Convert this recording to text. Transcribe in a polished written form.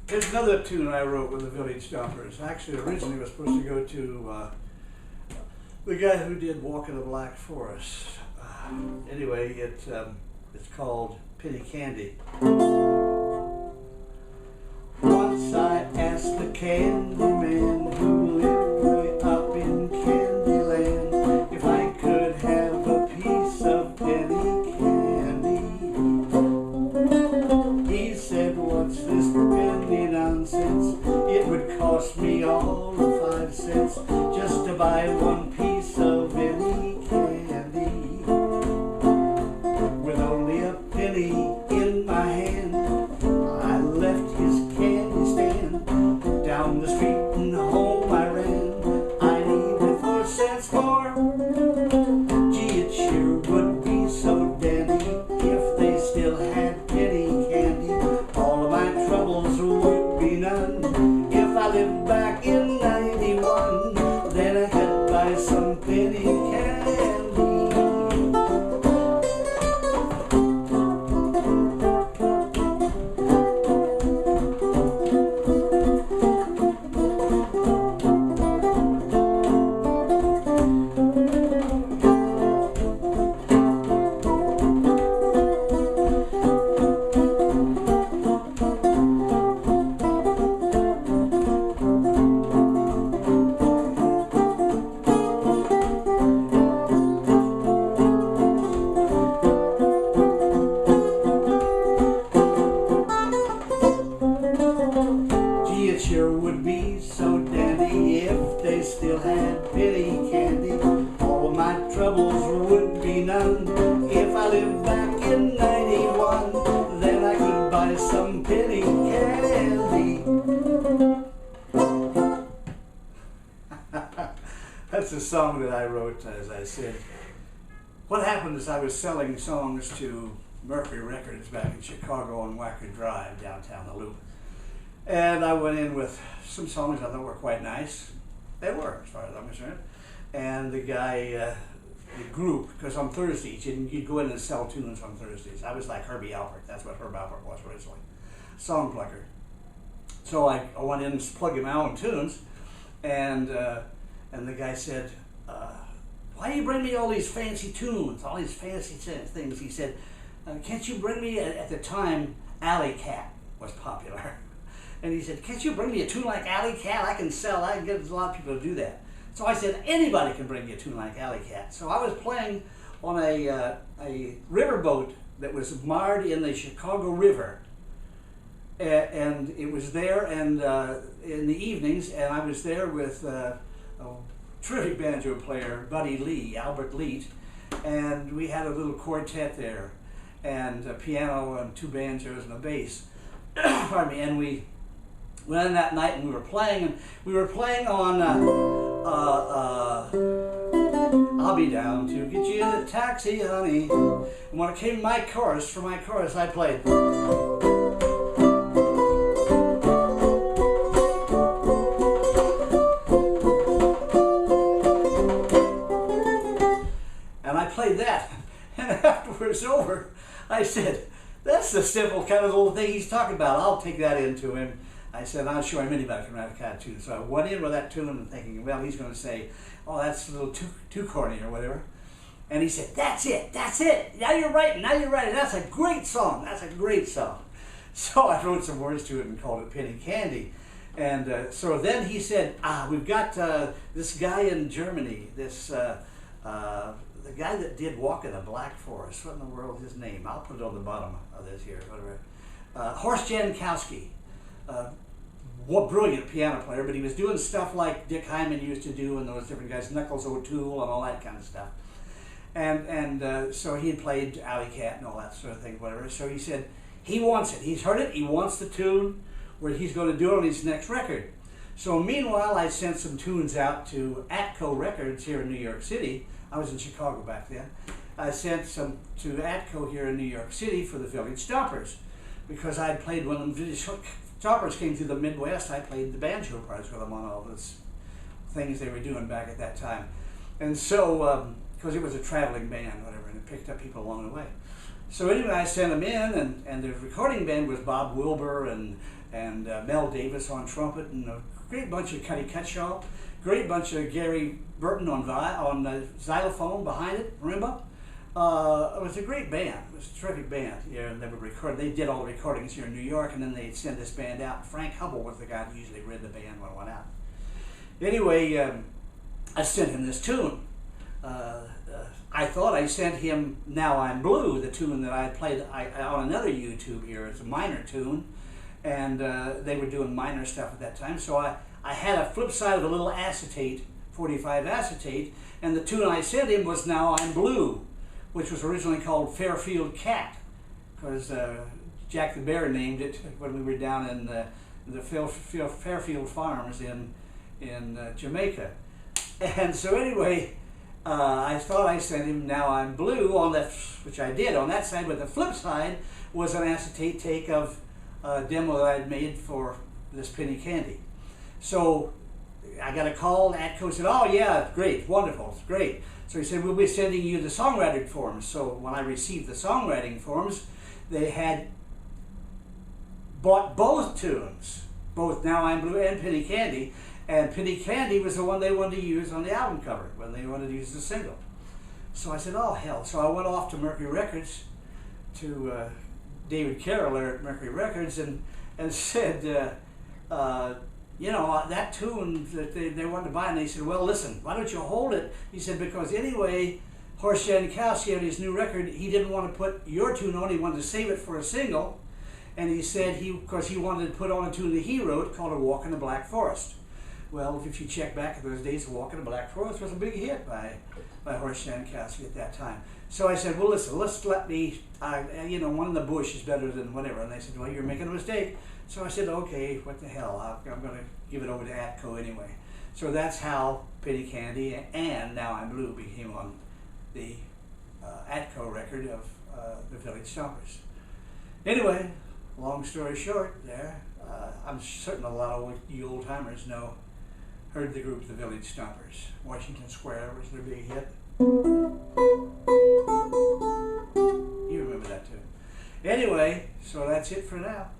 Here's another tune I wrote with the Village Stompers. Actually, originally it was supposed to go to the guy who did Walk in the Black Forest. Anyway, it's called Penny Candy. Once I asked the candy man who lived way up in Candyland if I could have a piece of penny candy. He said, what's this penny nonsense? It would cost me all of 5 cents just to buy one piece of any candy. With only a penny in my hand, I left his candy stand. Down the street and home I ran. I needed 4 cents more. Gee, it sure would be so dandy if they still had penny candy. All of my troubles would be none. If I lived back in 91, then I could buy some penny candy. That's a song that I wrote, as I said. What happened is I was selling songs to Mercury Records back in Chicago on Wacker Drive, downtown the Loop. And I went in with some songs I thought were quite nice. They were, as far as I'm concerned. And the guy, the group, because on Thursdays, you'd go in and sell tunes on Thursdays. I was like Herbie Alpert. That's what Herb Alpert was originally. Song plugger. So I went in and plugged my own tunes. And the guy said, why do you bring me all these fancy tunes, all these fancy things? He said, can't you bring me, at the time, Alley Cat was popular. And he said, can't you bring me a tune like Alley Cat? I can get a lot of people to do that. So I said, anybody can bring me a tune like Alley Cat. So I was playing on a riverboat that was marred in the Chicago River. And it was there, and in the evenings, and I was there with a terrific banjo player, Buddy Lee, Albert Leet, and we had a little quartet there, and a piano and 2 banjos and a bass. Pardon me. And we went in that night and we were playing on I'll be down to get you in a taxi, honey. And when it came to my chorus, I played. Played that, and after it was over, I said, that's the simple kind of little thing he's talking about. I'll take that into him. I said, I'll show him anybody can write a cat tune. So I went in with that tune and thinking, well, he's going to say, oh, that's a little too corny or whatever. And he said, that's it. Now you're writing. That's a great song. So I wrote some words to it and called it Penny Candy. And so then he said, we've got this guy in Germany, the guy that did Walk in the Black Forest. What in the world is his name? I'll put it on the bottom of this here, whatever. Horst Jankowski. Brilliant piano player, but he was doing stuff like Dick Hyman used to do and those different guys, Knuckles O'Toole and all that kind of stuff. And so he had played Alley Cat and all that sort of thing, whatever. So he said he wants it. He's heard it. He wants the tune where he's going to do it on his next record. So meanwhile, I sent some tunes out to Atco Records here in New York City. I was in Chicago back then. I sent some to Atco here in New York City for the Village Stompers, because I had played when the Village Stompers came through the Midwest. I played the banjo parts with them on all those things they were doing back at that time. And so, because it was a traveling band, whatever, and it picked up people along the way. So anyway, I sent them in, and the recording band was Bob Wilbur and Mel Davis on trumpet, and a great bunch of Cutty Cutshaw, great bunch of Gary Burton on xylophone behind it, Marimba. It was a great band. It was a terrific band. And they did all the recordings here in New York, and then they'd send this band out. Frank Hubble was the guy who usually read the band when it went out. Anyway, I sent him this tune. I thought I sent him Now I'm Blue, the tune that I played on another YouTube here. It's a minor tune, and they were doing minor stuff at that time. So I had a flip side of a little acetate, 45 acetate, and the tune I sent him was Now I'm Blue, which was originally called Fairfield Cat, because Jack the Bear named it when we were down in the Fairfield Farms in Jamaica. And so anyway, I thought I sent him Now I'm Blue on that, which I did on that side, but the flip side was an acetate take of a demo that I'd made for this Penny Candy. So I got a call, and Atco said, "Oh yeah, great, wonderful, it's great." So he said, "We'll be sending you the songwriting forms." So when I received the songwriting forms, they had bought both tunes, both Now I'm Blue and Penny Candy, and Penny Candy was the one they wanted to use on the album cover, when they wanted to use the single. So I said, "Oh hell." So I went off to Mercury Records, to David Carroll there at Mercury Records, and said, you know, that tune that they wanted to buy, and they said, "Well, listen, why don't you hold it?" He said, "Because anyway, Horst Jankowski on his new record, he didn't want to put your tune on, he wanted to save it for a single." And he said, because he wanted to put on a tune that he wrote called A Walk in the Black Forest. Well, if you check back at those days, A Walk in the Black Forest was a big hit by Horst Jankowski at that time. So I said, "Well, listen, let me, you know, One in the Bush is better than whatever." And they said, "Well, you're making a mistake." So I said, "Okay, what the hell, I'm going to give it over to Atco anyway." So that's how Penny Candy and Now I'm Blue became on the Atco record of the Village Stompers. Anyway, long story short there, I'm certain a lot of you old-timers heard the group The Village Stompers. Washington Square was their big hit. You remember that too. Anyway, so that's it for now.